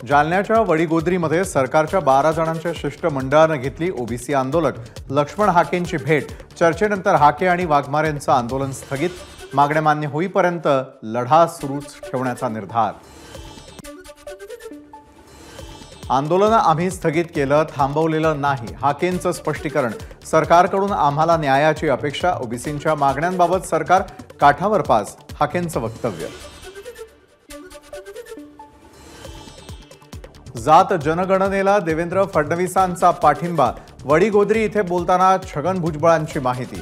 जालन्याच्या वडीगोद्रीमध्ये सरकारच्या 12 जणांच्या शिष्टमंडळाने घेतली ओबीसी आंदोलक लक्ष्मण हाकेंची भेट। चर्चेनंतर हाके आणि वाघमारेंचं आंदोलन स्थगित, मागण्या मान्य होईपर्यंत लढा सुरूच ठेवण्याचा निर्धार। आंदोलन आम्ही स्थगित केलं, थांबवलेलं नाही, हाकेंचं स्पष्टीकरण। सरकारकडून आम्हाला न्यायाची अपेक्षा, ओबीसींच्या मागण्यांबाबत सरकार काठावर पास, हाकेंचं वक्तव्य। जात जनगणनेला देवेंद्र फडणवीसांचा पाठिंबा, वडीगोद्री इथे बोलताना छगन भुजबळांची माहिती।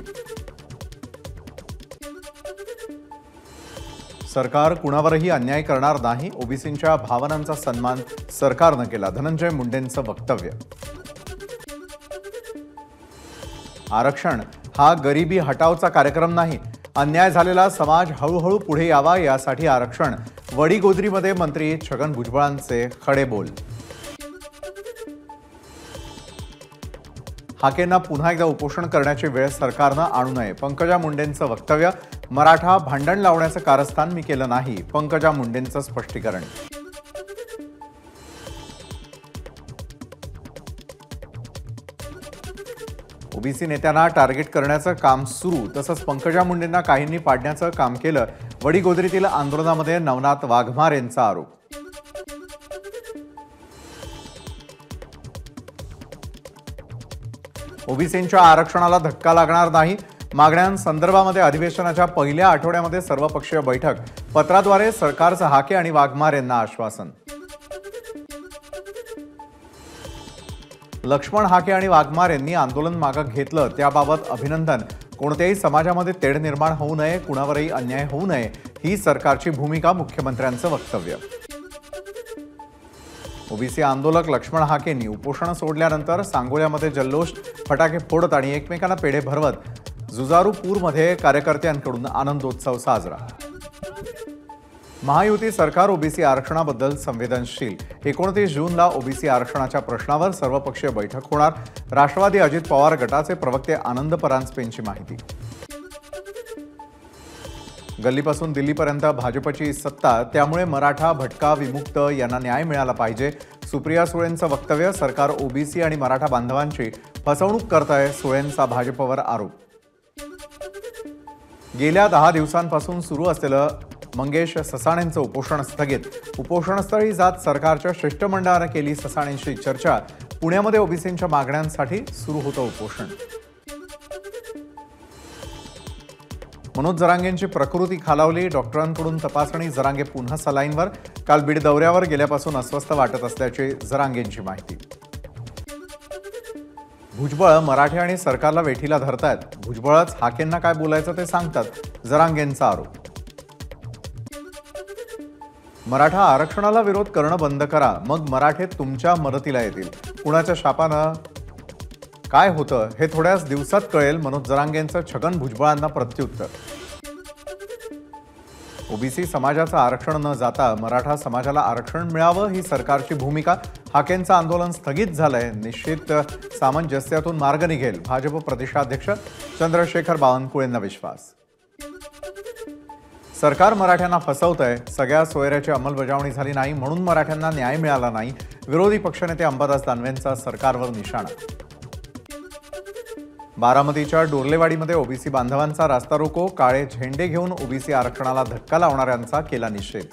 सरकार कुणावरही अन्याय करणार नाही, ओबीसींच्या भावनांचा सन्मान सरकारनं केला, धनंजय मुंडेंचं वक्तव्य। आरक्षण हा गरिबी हटावचा कार्यक्रम नाही, अन्याय झालेला समाज हळूहळू पुढे यावा यासाठी आरक्षण, वडीगोद्रीमध्ये मंत्री छगन भुजबळांचे खडे बोल। हाकेंना पुन्हा एकदा उपोषण करण्याची वेळ सरकारनं आणू नये, पंकजा मुंडेंचं वक्तव्य। मराठा भांडण लावण्याचं कारस्थान मी केलं नाही, पंकजा मुंडेंचं स्पष्टीकरण। ओबीसी नेत्यांना टार्गेट करण्याचं काम सुरू, तसंच पंकजा मुंडेंना काहींनी पाडण्याचं काम केलं, वडीगोद्रीतील आंदोलनामध्ये नवनाथ वाघमारेंचा आरोप। ओबीसींच्या आरक्षणाला धक्का लागणार नाही, मागण्यांसंदर्भामध्ये अधिवेशनाच्या पहिल्या आठवड्यामध्ये सर्वपक्षीय बैठक, पत्राद्वारे सरकारचं हाके आणि वाघमारेंना आश्वासन। लक्ष्मण हाके आणि वाघमारेंनी आंदोलन मागे घेतलं त्याबाबत अभिनंदन, कोणत्याही समाजामध्ये तेढ निर्माण होऊ नये, कुणावरही अन्याय होऊ नये ही सरकारची भूमिका, मुख्यमंत्र्यांचं वक्तव्य। ओबीसी आंदोलक लक्ष्मण हाकेंनी उपोषण सोडल्यानंतर सांगोल्यामध्ये जल्लोष, फटाके फोडत आणि एकमेकांना पेढे भरवत जुजारूपूरमध्ये कार्यकर्त्यांकडून आनंदोत्सव साजरा। महायुती सरकार ओबीसी आरक्षणाबद्दल संवेदनशील, 29 जूनला ओबीसी आरक्षणाच्या प्रश्नावर सर्वपक्षीय बैठक होणार, राष्ट्रवादी अजित पवार गटाचे प्रवक्ते आनंद परांजपेंची माहिती। गल्लीपासून दिल्लीपर्यंत भाजपची सत्ता, त्यामुळे मराठा, भटका, विमुक्त यांना न्याय मिळाला पाहिजे, सुप्रिया सुळेंचं वक्तव्य। सरकार ओबीसी आणि मराठा बांधवांची फसवणूक करतंय, सुळेंचा भाजपवर आरोप। गेल्या 10 दिवसांपासून सुरू असलेलं मंगेश ससाणेंचं उपोषण स्थगित, उपोषणस्थळी जात सरकारच्या शिष्टमंडळानं केली ससाणेंशी चर्चा, पुण्यामध्ये ओबीसींच्या मागण्यांसाठी सुरू होतं उपोषण। मनोज जरांगेंची प्रकृती खालावली, डॉक्टरांकडून तपासणी, जरांगे पुन्हा सलाईनवर, काल बीड दौऱ्यावर गेल्यापासून अस्वस्थ वाटत असल्याची जरांगेंची माहिती। भुजबळ मराठे आणि सरकारला वेठीला धरतायत, भुजबळच हाकेंना काय बोलायचं ते सांगतात, जरांगेंचा आरोप। मराठा आरक्षणाला विरोध करणं बंद करा, मग मराठे तुमच्या मदतीला येतील, कुणाच्या शापानं काय होतं हे थोड्याच दिवसात कळेल, मनोज जरांगेंचं छगन भुजबळांना प्रत्युत्तर। ओबीसी समाजाचं आरक्षण न जाता मराठा समाजाला आरक्षण मिळावं ही सरकारची भूमिका, हाकेंचं आंदोलन स्थगित झालंय, निश्चित सामंजस्यातून मार्ग निघेल, भाजप प्रदेशाध्यक्ष चंद्रशेखर बावनकुळेंना विश्वास। सरकार मराठ्यांना फसवतंय, सगळ्या सोयऱ्याची अंमलबजावणी झाली नाही म्हणून मराठ्यांना न्याय मिळाला नाही, विरोधी पक्षनेते अंबादास दानवेंचा सरकारवर निशाणा। बारामतीच्या डोर्लेवाडीमध्ये ओबीसी बांधवांचा रास्ता रोको, काळे झेंडे घेऊन ओबीसी आरक्षणाला धक्का लावणाऱ्यांचा केला निषेध।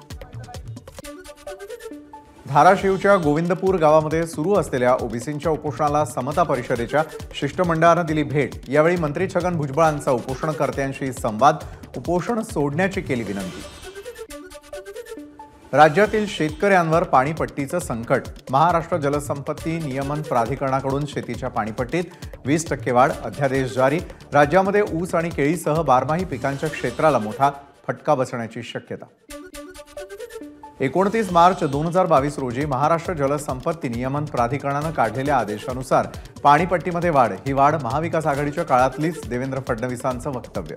धाराशिवच्या गोविंदपूर गावामध्ये सुरू असलेल्या ओबीसींच्या उपोषणाला समता परिषदेच्या शिष्टमंडळानं दिली भेट, यावेळी मंत्री छगन भुजबळांचा उपोषणकर्त्यांशी संवाद, उपोषण सोडण्याची केली विनंती। राज्यातील शेतकऱ्यांवर पाणीपट्टीचं संकट, महाराष्ट्र जलसंपत्ती नियमन प्राधिकरणाकडून शेतीच्या पाणीपट्टीत 20% वाढ, अध्यादेश जारी, राज्यामध्ये ऊस आणि केळीसह बारमाही पिकांच्या क्षेत्राला मोठा फटका बसण्याची शक्यता। 29 मार्च 2022 रोजी महाराष्ट्र जलसंपत्ती नियमन प्राधिकरणानं काढलेल्या आदेशानुसार पाणीपट्टीमध्ये वाढ, ही वाढ महाविकास आघाडीच्या काळातलीच, देवेंद्र फडणवीसांचं वक्तव्य।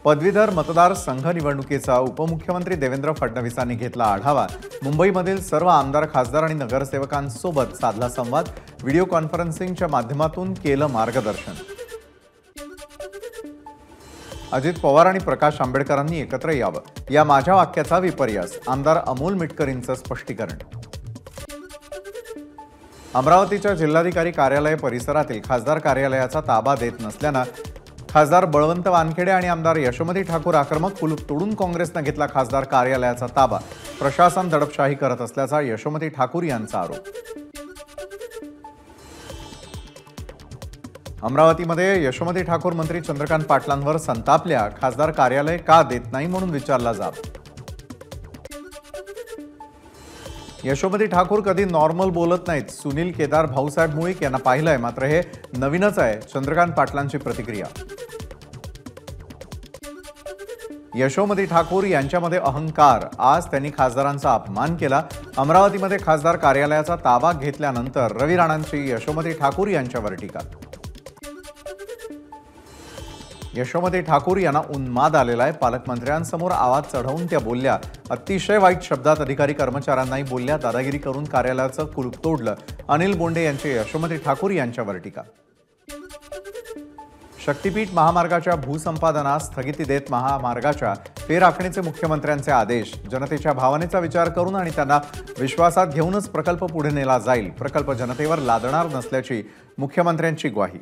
पदवीधर मतदारसंघ निवडणुकीचा उपमुख्यमंत्री देवेंद्र फडणवीसांनी घेतला आढावा, मुंबईमधील सर्व आमदार, खासदार आणि नगरसेवकांसोबत साधला संवाद, व्हिडिओ कॉन्फरन्सिंगच्या माध्यमातून केलं मार्गदर्शन। अजित पवार आणि प्रकाश आंबेडकरांनी एकत्र यावं, या माझ्या वाक्याचा विपर्यास. आमदार अमोल मिटकरींचं स्पष्टीकरण. अमरावतीच्या जिल्हाधिकारी कार्यालय परिसरातील खासदार कार्यालयाचा ताबा देत नसल्यानं खासदार बळवंत वानखेडे आणि आमदार यशोमती ठाकूर आक्रमक. कुलूप तोडून काँग्रेसनं घेतला खासदार कार्यालयाचा ताबा. प्रशासन दडपशाही करत असल्याचा यशोमती ठाकूर यांचा आरोप. अमरावतीमध्ये यशोमती ठाकूर मंत्री चंद्रकांत पाटलांवर संतापल्या. खासदार कार्यालय का देत नाही म्हणून विचारला जाब. यशोमती ठाकूर कधी नॉर्मल बोलत नाहीत. सुनील केदार भाऊसाहेब मुळीक यांना पाहिलंय, मात्र हे नवीनच आहे. चंद्रकांत पाटलांची प्रतिक्रिया. यशोमती ठाकूर यांच्यामध्ये अहंकार. आज त्यांनी खासदारांचा अपमान केला. अमरावतीमध्ये खासदार कार्यालयाचा ताबा घेतल्यानंतर रवी राणांची यशोमती ठाकूर यांच्यावर टीका. यशोमती ठाकूर यांना उन्माद आलेला आहे. पालकमंत्र्यांसमोर आवाज चढवून त्या बोलल्या. अतिशय वाईट शब्दात अधिकारी कर्मचाऱ्यांनाही बोलल्या. दादागिरी करून कार्यालयाचं कुलूप तोडलं. अनिल बोंडे यांची यशोमती ठाकूर यांच्यावर टीका. शक्तीपीठ महामार्गाच्या भूसंपादनास स्थगिती देत महामार्गाच्या फेरआखणीचे मुख्यमंत्र्यांचे आदेश. जनतेच्या भावनेचा विचार करून आणि त्यांना विश्वासात घेऊनच प्रकल्प पुढे नेला जाईल. प्रकल्प जनतेवर लादणार नसल्याची मुख्यमंत्र्यांची ग्वाही.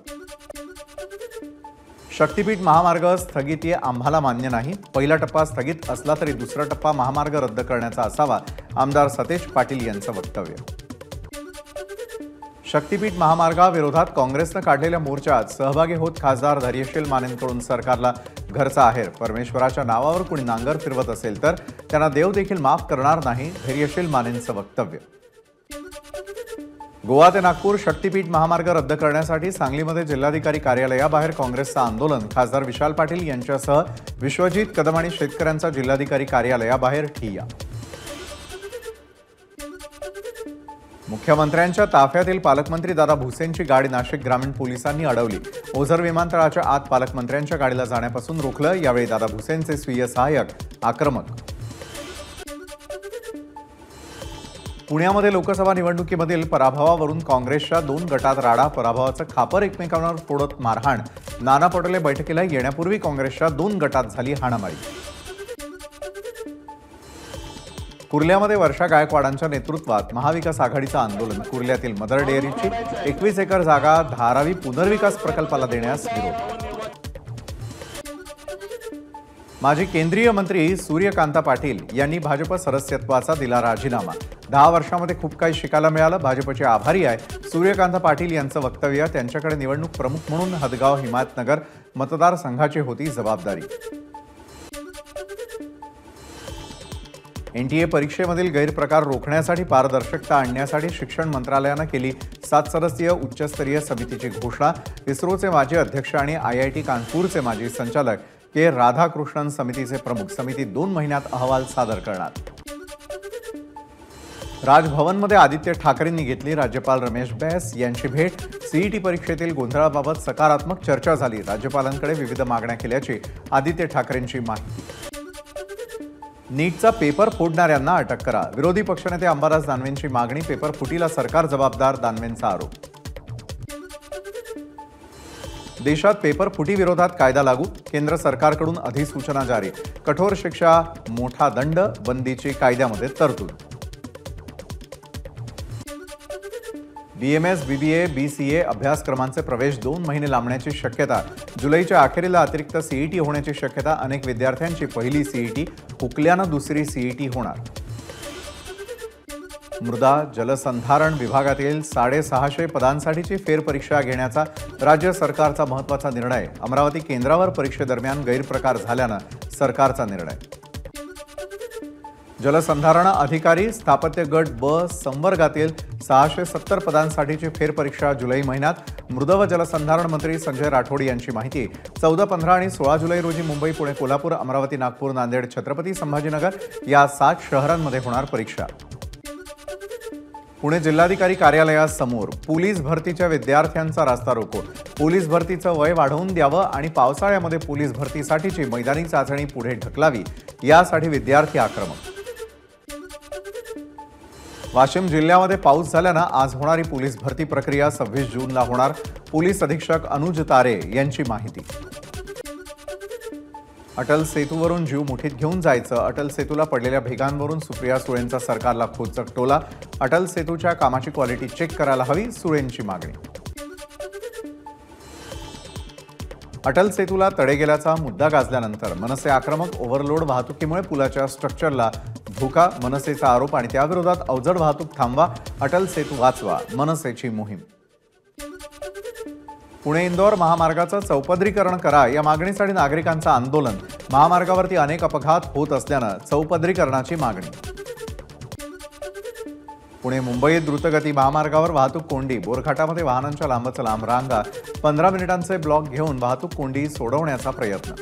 शक्तीपीठ महामार्ग स्थगिती आम्हाला मान्य नाही. पहिला टप्पा स्थगित असला तरी दुसरा टप्पा महामार्ग रद्द करण्याचा असावा. आमदार सतेज पाटील यांचं वक्तव्य. शक्तीपीठ महामार्गाविरोधात काँग्रेसनं काढलेल्या मोर्चात सहभागी होत खासदार धैर्यशील मानेंकडून सरकारला घरचा आहेर. परमेश्वराच्या नावावर कुणी नांगर फिरवत असेल तर त्यांना देव देखील माफ करणार नाही. धैर्यशील मानेंचं वक्तव्य. गोवा ते नागपूर शक्तीपीठ महामार्ग रद्द करण्यासाठी सांगलीमध्ये जिल्हाधिकारी कार्यालयाबाहेर काँग्रेसचं आंदोलन. खासदार विशाल पाटील यांच्यासह विश्वजित कदम आणि शेतकऱ्यांचा जिल्हाधिकारी कार्यालयाबाहेर ठिय्या. मुख्यमंत्र्यांच्या ताफ्यातील पालकमंत्री दादा भुसेंची गाडी नाशिक ग्रामीण पोलिसांनी अडवली. ओझर विमानतळाच्या आत पालकमंत्र्यांच्या गाडीला जाण्यापासून रोखलं. यावेळी दादा भुसेंचे स्वीय सहाय्यक आक्रमक. पुण्यामध्ये लोकसभा निवडणुकीमधील पराभवावरून काँग्रेसच्या 2 गटात राडा. पराभवाचं खापर एकमेकांवर फोडत मारहाण. नाना पटोले बैठकीला येण्यापूर्वी काँग्रेसच्या 2 गटात झाली हाणामारी. कुर्ल्यामध्ये वर्षा गायकवाडांच्या नेतृत्वात महाविकास आघाडीचं आंदोलन. कुर्ल्यातील मदर डेअरीची 21 एकर जागा धारावी पुनर्विकास प्रकल्पाला देण्यास विरोध. माजी केंद्रीय मंत्री सूर्यकांता पाटील यांनी भाजप सदस्यत्वाचा दिला राजीनामा. 10 वर्षांमध्ये खूप काही शिकायला मिळालं. भाजपचे आभारी आहे. सूर्यकांता पाटील यांचं वक्तव्य. त्यांच्याकडे निवडणूक प्रमुख म्हणून हदगाव हिमायतनगर मतदारसंघाची होती जबाबदारी. एनटीए परीक्षेमधील गैरप्रकार रोखण्यासाठी पारदर्शकता आणण्यासाठी शिक्षण मंत्रालयानं केली 7 सदस्यीय उच्चस्तरीय समितीची घोषणा. इस्रोचे माजी अध्यक्ष आणि IIT कानपूरचे माजी संचालक के राधाकृष्णन समितीचे प्रमुख. समिती 2 महिन्यात अहवाल सादर करणार. राजभवनमध्ये आदित्य ठाकरेंनी घेतली राज्यपाल रमेश बैस यांची भेट. सीईटी परीक्षेतील गोंधळाबाबत सकारात्मक चर्चा झाली. राज्यपालांकडे विविध मागण्या केल्याची आदित्य ठाकरेंची माहिती. नीटचा पेपर फोडणाऱ्यांना अटक करा. विरोधी पक्षनेते अंबादास दानवेंची मागणी. पेपर फुटीला सरकार जबाबदार. दानवेंचा आरोप. देशात पेपर फुटी विरोधात कायदा लागू. केंद्र सरकारकडून अधिसूचना जारी. कठोर शिक्षा, मोठा दंड, बंदीची कायद्यामध्ये तरतूद. BMS, BBA, BCA अभ्यासक्रमांचे प्रवेश 2 महिने लांबण्याची शक्यता. जुलैच्या अखेरीला अतिरिक्त CET होण्याची शक्यता. अनेक विद्यार्थ्यांची पहिली CET हुकल्यानं दुसरी CET होणार. मृदा जलसंधारण विभागातील 650 पदांसाठीची फेरपरीक्षा घेण्याचा राज्य सरकारचा महत्त्वाचा निर्णय. अमरावती केंद्रावर परीक्षेदरम्यान गैरप्रकार झाल्यानं सरकारचा निर्णय. जलसंधारण अधिकारी स्थापत्य गट ब संवर्गातील 670 पदांसाठीची फेरपरीक्षा जुलै महिन्यात. मृद व जलसंधारण मंत्री संजय राठोड यांची माहिती. 14, 15 आणि 16 जुलै रोजी मुंबई, पुणे, कोल्हापूर, अमरावती, नागपूर, नांदेड, छत्रपती संभाजीनगर या 7 शहरांमध्ये होणार परीक्षा. पुणे जिल्हाधिकारी कार्यालयासमोर पोलीस भरतीच्या विद्यार्थ्यांचा रास्ता रोको. पोलीस भरतीचं वय वाढवून द्यावं आणि पावसाळ्यामध्ये पोलीस भरतीसाठीची मैदानी चाचणी पुढे ढकलावी, यासाठी विद्यार्थी आक्रमक. वाशिम जिल्ह्यामध्ये पाऊस झाल्यानं आज होणारी पोलीस भरती प्रक्रिया 26 जूनला होणार. पोलीस अधीक्षक अनुज तारे यांची माहिती. अटल सेतूवरून जीव मुठीत घेऊन जायचं, अटल सेतूला पडलेल्या भेगांवरून सुप्रिया सुळेंचा सरकारला खोचक टोला, अटल सेतूच्या कामाची क्वालिटी चेक करायला हवी, सुळेंची मागणी. अटल सेतूला तडे गेल्याचा मुद्दा गाजल्यानंतर मनसे आक्रमक, ओव्हरलोड वाहतुकीमुळे पुलाच्या स्ट्रक्चरला धोका, मनसेचा आरोप आणि त्याविरोधात अवजड वाहतूक थांबवा, अटल सेतू वाचवा, मनसेची मोहीम. पुणे इंदोर महामार्गाचं चौपदरीकरण करा या मागणीसाठी नागरिकांचं आंदोलन, महामार्गावरती अनेक अपघात होत असल्यानं चौपदरीकरणाची मागणी. पुणे मुंबई द्रुतगती महामार्गावर वाहतूक कोंडी, बोरघाटामध्ये वाहनांच्या लांबच लांब रांगा, 15 मिनिटांचे ब्लॉक घेऊन वाहतूक कोंडी सोडवण्याचा प्रयत्न.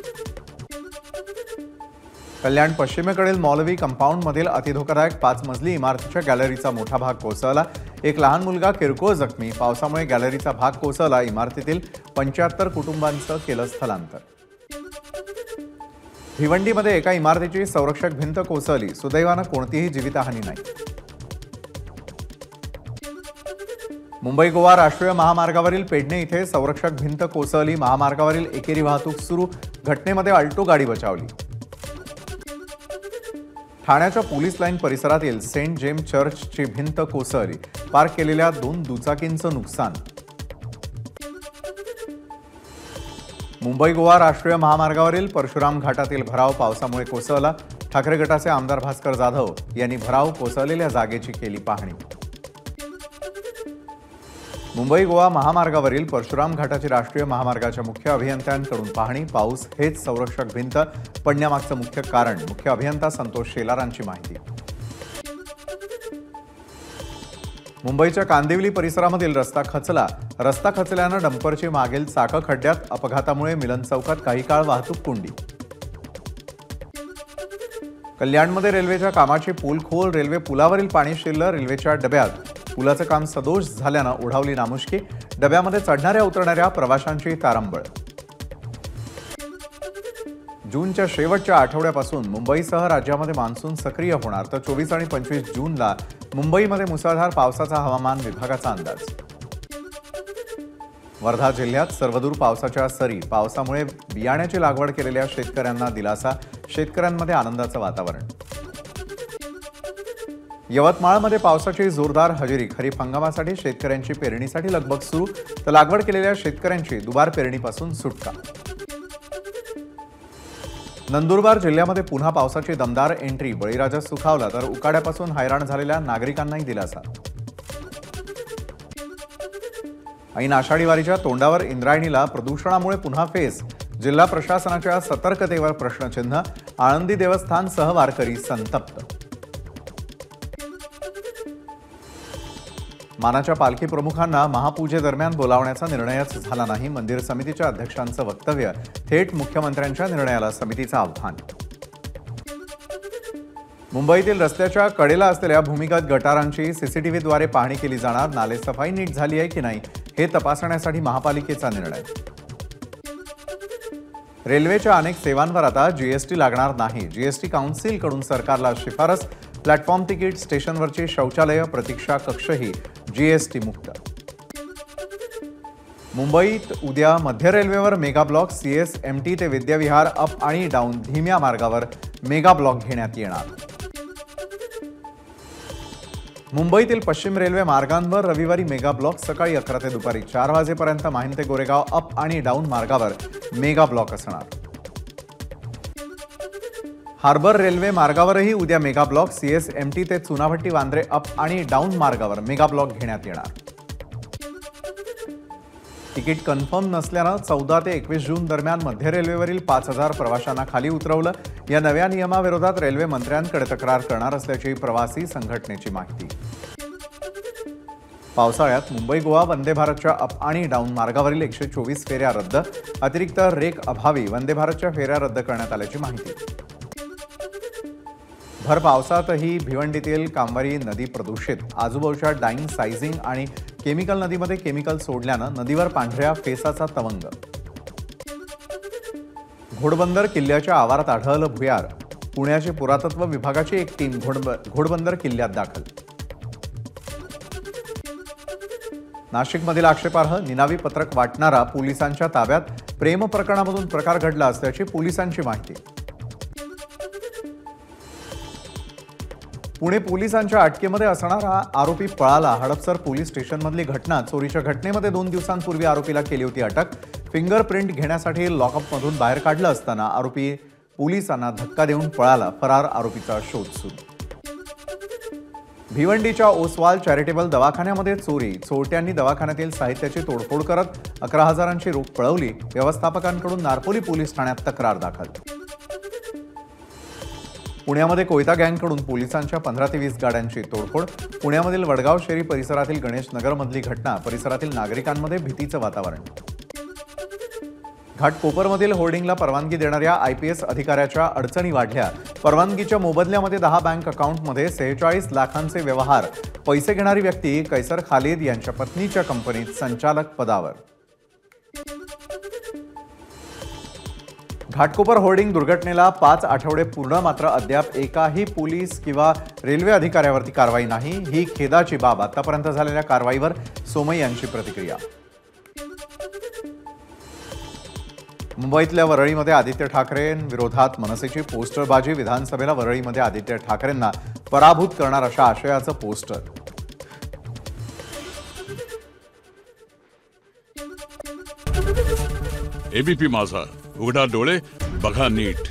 कल्याण पश्चिमेकडील मौलवी कंपाऊंडमधील अतिधोकादायक 5 मजली इमारतीच्या गॅलरीचा मोठा भाग कोसळला, एक लहान मुलगा किरकोळ जखमी, पावसामुळे गॅलरीचा भाग कोसळला, इमारतीतील 75 कुटुंबांचं केलं स्थलांतर. भिवंडीमध्ये एका इमारतीची संरक्षक भिंत कोसळली, सुदैवानं कोणतीही जीवितहानी नाही. मुंबई गोवा राष्ट्रीय महामार्गावरील पेडणे इथे संरक्षक भिंत कोसळली, महामार्गावरील एकेरी वाहतूक सुरू, घटनेमध्ये अल्टो गाडी बचावली. ठाण्याच्या पोलीस लाईन परिसरातील सेंट जेम्स चर्चची भिंत कोसळली, पार्क केलेल्या 2 दुचाकींचं नुकसान. मुंबई गोवा राष्ट्रीय महामार्गावरील परशुराम घाटातील भराव पावसामुळे कोसळला, ठाकरे गटाचे आमदार भास्कर जाधव यांनी भराव कोसळलेल्या जागेची केली पाहणी. मुंबई गोवा महामार्गावरील परशुराम घाटाची राष्ट्रीय महामार्गाच्या मुख्य अभियंत्यांकडून पाहणी, पाऊस हेच संरक्षक भिंत पडण्यामागचं मुख्य कारण, मुख्य अभियंता संतोष शेलारांची माहिती. मुंबईच्या कांदिवली परिसरामधील रस्ता खचल्यानं डंपरची मागील चाकं खड्ड्यात, अपघातामुळे मिलन चौकात काही काळ वाहतूक कोंडी. कल्याणमध्ये रेल्वेच्या कामाची पोलखोल, रेल्वे पुलावरील पाणी शिरलं रेल्वेच्या डब्यात, पुलाचं काम सदोष झाल्यानं ओढावली नामुष्की, डब्यामध्ये चढणाऱ्या उतरणाऱ्या प्रवाशांची तारंबळ. जूनच्या शेवटच्या आठवड्यापासून मुंबईसह राज्यामध्ये मान्सून सक्रिय होणार, तर 24 आणि 25 जूनला मुंबईमध्ये मुसळधार पावसाचा हवामान विभागाचा अंदाज. वर्धा जिल्ह्यात सर्वदूर पावसाच्या सरी, पावसामुळे बियाण्याची लागवड केलेल्या शेतकऱ्यांना दिलासा, शेतकऱ्यांमध्ये आनंदाचं वातावरण. यवतमाळमध्ये पावसाची जोरदार हजेरी, खरीप हंगामासाठी शेतकऱ्यांची पेरणीसाठी लगबग सुरू, तर लागवड केलेल्या शेतकऱ्यांची दुबार पेरणीपासून सुटका. नंदुरबार जिल्ह्यामध्ये पुन्हा पावसाची दमदार एंट्री, बळीराजा सुखावला, तर उकाड्यापासून हैराण झालेल्या नागरिकांनाही दिलासा. ऐन आषाढी वारीच्या तोंडावर इंद्रायणीला प्रदूषणामुळे पुन्हा फेस, जिल्हा प्रशासनाच्या सतर्कतेवर प्रश्नचिन्ह, आळंदी देवस्थानसह वारकरी संतप्त. मानाच्या पालखी प्रमुखांना महापूजेदरम्यान बोलावण्याचा निर्णयच झाला नाही, मंदिर समितीच्या अध्यक्षांचं वक्तव्य, थेट मुख्यमंत्र्यांच्या निर्णयाला समितीचं आव्हान. मुंबईतील रस्त्याच्या कडेला असलेल्या भूमिगत गटारांची सीसीटीव्हीद्वारे पाहणी केली जाणार, नालेसफाई नीट झाली आहे की नाही हे तपासण्यासाठी महापालिकेचा निर्णय. रेल्वेच्या अनेक सेवांवर आता जीएसटी लागणार नाही, जीएसटी काउन्सिलकडून सरकारला शिफारस, प्लॅटफॉर्म तिकीट, स्टेशनवरची शौचालय, प्रतीक्षा कक्षही जीएसटी मुक्त. मुंबईत उद्या मध्य रेल्वेवर मेगा ब्लॉक, CSMT ते विद्याविहार अप आणि डाऊन धीम्या मार्गावर मेगा ब्लॉक घेण्यात येणार. मुंबईतील पश्चिम रेल्वे मार्गांवर रविवारी मेगा ब्लॉक, सकाळी 11 ते दुपारी 4 वाजेपर्यंत माहीम ते गोरेगाव अप आणि डाऊन मार्गावर मेगा ब्लॉक असणार. हार्बर रेल्वे मार्गावरही उद्या मेगा ब्लॉक, CSMT ते चुनाभट्टी वांद्रे अप आणि डाऊन मार्गावर मेगा ब्लॉक घेण्यात येणार. तिकीट कन्फर्म नसल्यानं 14 ते 21 जून दरम्यान मध्य रेल्वेवरील 5000 प्रवाशांना खाली उतरवलं, या नव्या नियमाविरोधात रेल्वे मंत्र्यांकडे तक्रार करणार असल्याची प्रवासी संघटनेची माहिती. पावसाळ्यात मुंबई गोवा वंदे भारतच्या अप आणि डाऊन मार्गावरील 124 फेऱ्या रद्द, अतिरिक्त रेक अभावी वंदे भारतच्या फेऱ्या रद्द करण्यात आल्याची माहिती. भर पावसातही भिवंडीतील कांबारी नदी प्रदूषित, आजूबाजूच्या डाईंग, सायझिंग आणि केमिकल नदीमध्ये केमिकल सोडल्यानं नदीवर पांढऱ्या फेसाचा तवंग. घोडबंदर किल्ल्याच्या आवारात आढळलं भुयार, पुण्याची पुरातत्व विभागाची एक टीम घोडबंदर किल्ल्यात दाखल. नाशिकमधील आक्षेपार्ह निनावी पत्रक वाटणारा पोलिसांच्या ताब्यात, प्रेम प्रकरणामधून प्रकार घडला असल्याची पोलिसांची माहिती। पुणे पोलिसांच्या अटकेमध्ये असणारा आरोपी पळाला। हडपसर पोलीस स्टेशनमधली घटना। चोरीच्या घटनेमध्ये 2 दिवसांपूर्वी आरोपीला केली होती अटक। फिंगरप्रिंट घेण्यासाठी लॉकअपमधून बाहेर काढलं असताना आरोपी पोलिसांना धक्का देऊन पळाला। फरार आरोपीचा शोध सुरू। भिवंडीच्या ओसवाल चॅरिटेबल दवाखान्यामध्ये चोरी। चोरट्यांनी दवाखान्यातील साहित्याची तोडफोड करत 11,000ची रोख पळवली। व्यवस्थापकांकडून नारपोली पोलीस ठाण्यात तक्रार दाखल। पुण्यामध्ये कोयता गँगकडून पोलिसांच्या 15 ते 20 गाड्यांची तोडफोड। पुण्यामधील वडगाव शेरी परिसरातील गणेश नगरमधली घटना। परिसरातील नागरिकांमध्ये भीतीचं वातावरण। घाटकोपरमधील होर्डिंगला परवानगी देणाऱ्या IPS अधिकाऱ्याच्या अडचणी वाढल्या। परवानगीच्या मोबदल्यामध्ये 10 बँक अकाउंटमध्ये 46 लाखांचे व्यवहार। पैसे घेणारी व्यक्ती कैसर खालिद यांच्या पत्नीच्या कंपनीत संचालक पदावर। घाटकोपर होर्डिंग दुर्घटनेला 5 आठवडे पूर्ण, मात्र अद्याप एकाही पोलीस किंवा रेल्वे अधिकाऱ्यावरती कारवाई नाही। ही खेदाची बाब। आतापर्यंत झालेल्या कारवाईवर सोमई यांची प्रतिक्रिया। मुंबईतल्या वरळीमध्ये आदित्य ठाकरेंविरोधात मनसेची पोस्टरबाजी। विधानसभेला वरळीमध्ये आदित्य ठाकरेंना पराभूत करणार अशा आशयाचं पोस्टर। ABP माझा, उघडा डोळे बघा नीट।